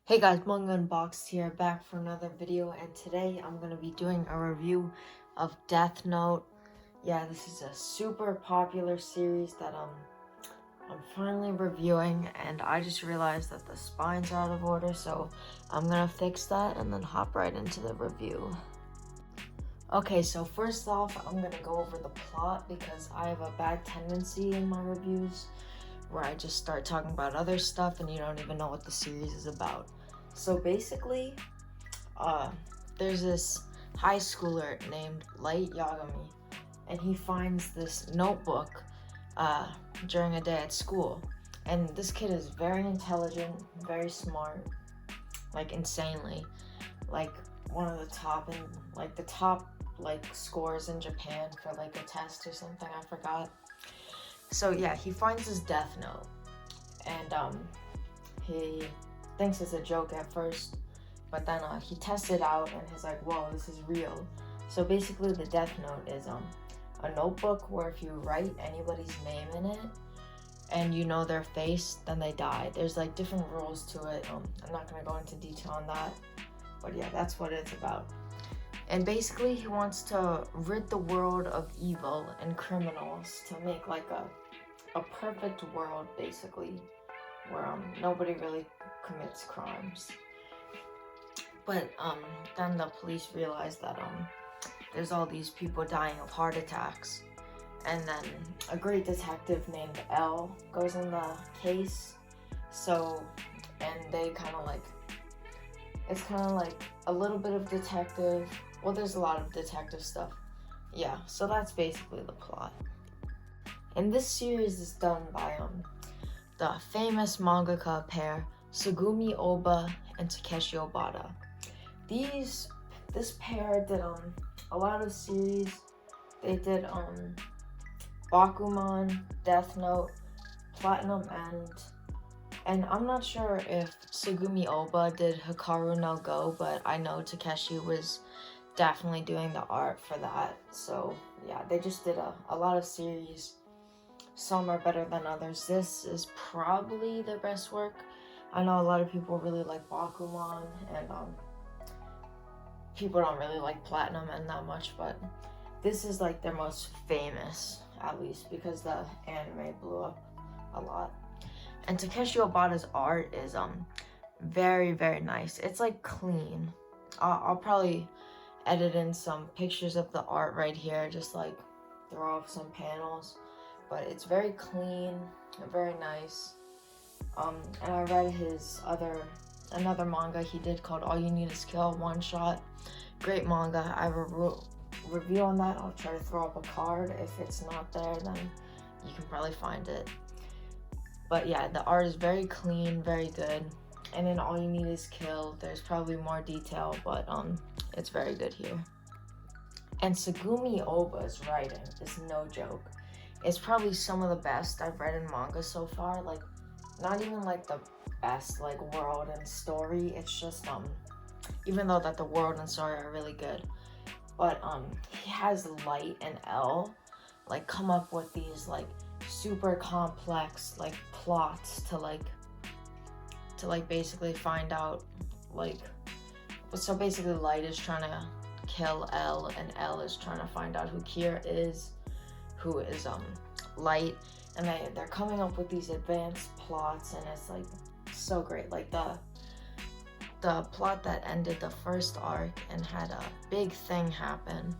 Hey guys, Manga Unboxed here, back for another video, and today I'm going to be doing a review of Death Note. Yeah, this is a super popular series that I'm finally reviewing, and I just realized that the spine's out of order, so I'm going to fix that and then hop right into the review. Okay, so first off, I'm going to go over the plot because I have a bad tendency in my reviews where I just start talking about other stuff and you don't even know what the series is about. So basically, there's this high schooler named Light Yagami, and he finds this notebook during a day at school. And this kid is very intelligent, very smart, like insanely, like one of the top scores in Japan for like a test or something, I forgot. So yeah, he finds his death note, and he thinks it's a joke at first, but then he tests it out and he's like, whoa, this is real. So basically the death note is a notebook where if you write anybody's name in it and you know their face, then they die. There's like different rules to it. I'm not gonna go into detail on that, but yeah, that's what it's about. And basically he wants to rid the world of evil and criminals to make like a perfect world, basically, where nobody really commits crimes. But then the police realize that there's all these people dying of heart attacks, and then a great detective named L goes in the case. So, and they it's kind of like a little bit of detective. Well, there's a lot of detective stuff. Yeah, so that's basically the plot. And this series is done by the famous mangaka pair Sugumi Oba and Takeshi Obata. This pair did a lot of series. They did Bakuman, Death Note, Platinum End, and I'm not sure if Sugumi Oba did Hikaru no Go, but I know Takeshi was definitely doing the art for that. So yeah, they just did a lot of series. Some are better than others. This is probably their best work. I know a lot of people really like Bakuman, and people don't really like Platinum End that much, but this is like their most famous, at least, because the anime blew up a lot. And Takeshi Obata's art is very, very nice. It's like clean. I'll probably edit in some pictures of the art right here, just like throw up some panels. But it's very clean and very nice. And I read his another manga he did called All You Need Is Kill, one shot. Great manga. I have a review on that. I'll try to throw up a card. If it's not there, then you can probably find it. But yeah, the art is very clean, very good. And in All You Need Is Kill, there's probably more detail, but it's very good here. And Sugumi Oba's writing is no joke. It's probably some of the best I've read in manga so far. Like, not even like the best like world and story. It's just even though that the world and story are really good, but he has Light and L like come up with these like super complex like plots to basically find out like, so basically Light is trying to kill L and L is trying to find out who Kira is, who is Light, and they're coming up with these advanced plots, and it's like so great. Like the plot that ended the first arc and had a big thing happen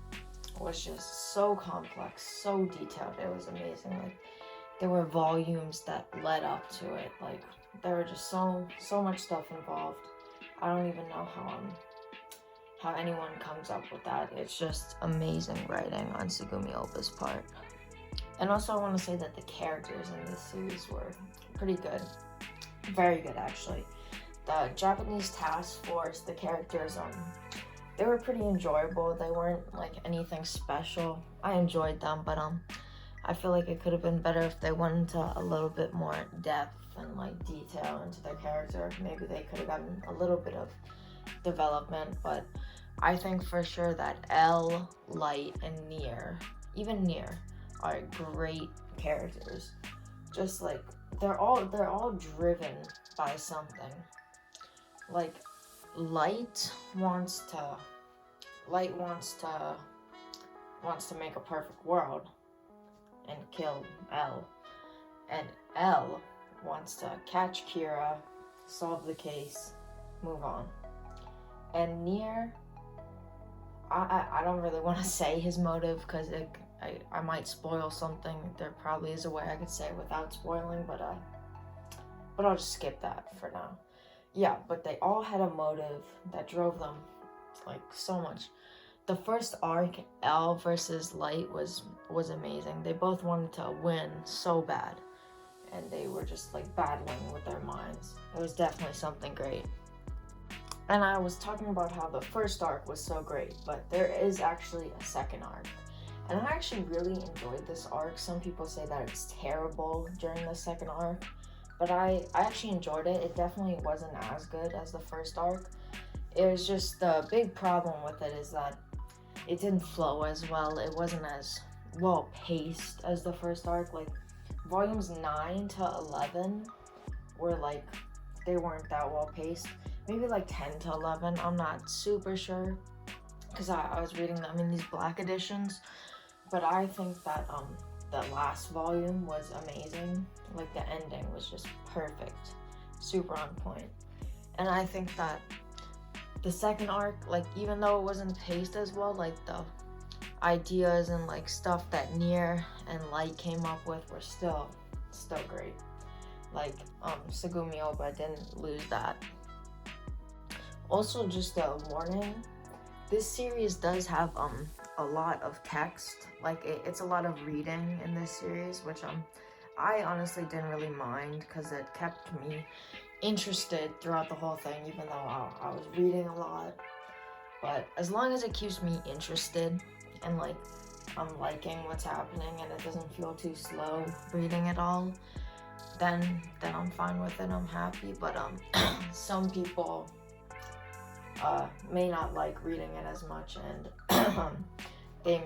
was just so complex, so detailed. It was amazing. Like there were volumes that led up to it. Like there were just so much stuff involved. I don't even know how anyone comes up with that. It's just amazing writing on Sugumi Oba's part. And also I want to say that the characters in this series were pretty good. Very good, actually. The Japanese task force, the characters, they were pretty enjoyable. They weren't like anything special. I enjoyed them, but I feel like it could have been better if they went into a little bit more depth and like detail into their character. Maybe they could have gotten a little bit of development, but I think for sure that L, Light, and even Nier, are great characters. Just like they're all driven by something. like Light wants to wants to make a perfect world and kill L. And L wants to catch Kira, solve the case, move on. And Nier, I don't really want to say his motive because I might spoil something. There probably is a way I could say it without spoiling, but I'll just skip that for now. Yeah, but they all had a motive that drove them like so much. The first arc, L versus Light, was amazing. They both wanted to win so bad, and they were just like battling with their minds. It was definitely something great. And I was talking about how the first arc was so great, but there is actually a second arc. And I actually really enjoyed this arc. Some people say that it's terrible during the second arc, but I actually enjoyed it. It definitely wasn't as good as the first arc. It was just the big problem with it is that it didn't flow as well. It wasn't as well paced as the first arc. Like volumes 9 to 11 were like, they weren't that well paced. Maybe like 10 to 11, I'm not super sure, because I was reading them in these black editions, but I think that the last volume was amazing. Like the ending was just perfect, super on point. And I think that the second arc, like even though it wasn't paced as well, like the ideas and like stuff that Nier and Light came up with were still great. Like Segumi Oba didn't lose that. Also, just a warning, this series does have a lot of text. Like it's a lot of reading in this series, which I honestly didn't really mind because it kept me interested throughout the whole thing, even though I was reading a lot. But as long as it keeps me interested and like I'm liking what's happening and it doesn't feel too slow reading it all, then I'm fine with it. I'm happy. But some people may not like reading it as much, and they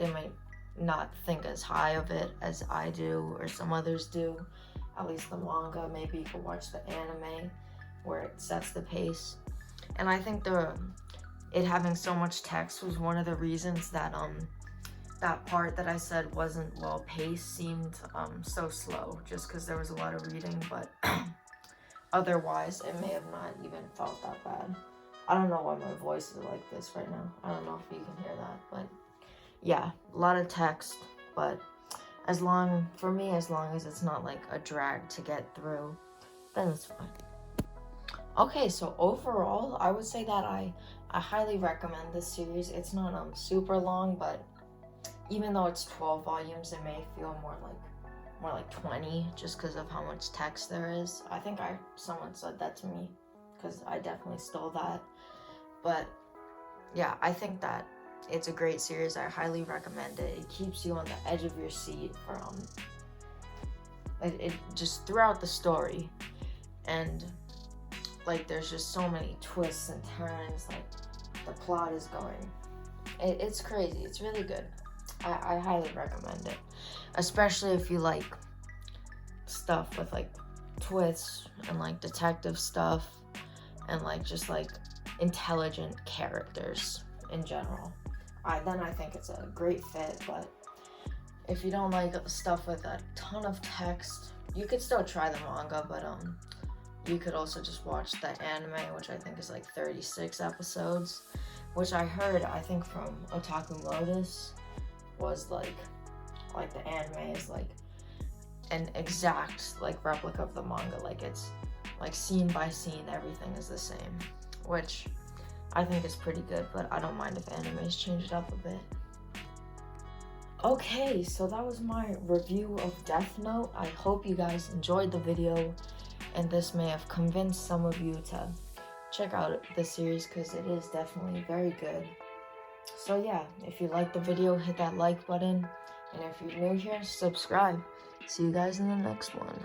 might not think as high of it as I do or some others do. At least the manga. Maybe you could watch the anime where it sets the pace. And I think it having so much text was one of the reasons that that part that I said wasn't well paced seemed so slow, just because there was a lot of reading. But otherwise, it may have not even felt that bad. I don't know why my voice is like this right now. I don't know if you can hear that, but yeah, a lot of text. But as long as it's not like a drag to get through, then it's fine. Okay, so overall, I would say that I highly recommend this series. It's not super long, but even though it's 12 volumes, it may feel more like 20 just because of how much text there is. I think someone said that to me because I definitely stole that. But yeah, I think that it's a great series. I highly recommend it. It keeps you on the edge of your seat for it just throughout the story, and like there's just so many twists and turns. Like the plot is going, it's crazy. It's really good. I highly recommend it, especially if you like stuff with like twists and like detective stuff and like just like intelligent characters in general. Then I think it's a great fit. But if you don't like stuff with a ton of text, you could still try the manga, but you could also just watch the anime, which I think is like 36 episodes, which I heard, I think from Otaku Lotus, was like the anime is like an exact like replica of the manga. Like it's like scene by scene, everything is the same, which I think is pretty good, but I don't mind if animes change it up a bit. Okay, so that was my review of Death Note. I hope you guys enjoyed the video, and this may have convinced some of you to check out the series because it is definitely very good. So yeah, if you liked the video, hit that like button, and if you're new here, subscribe. See you guys in the next one.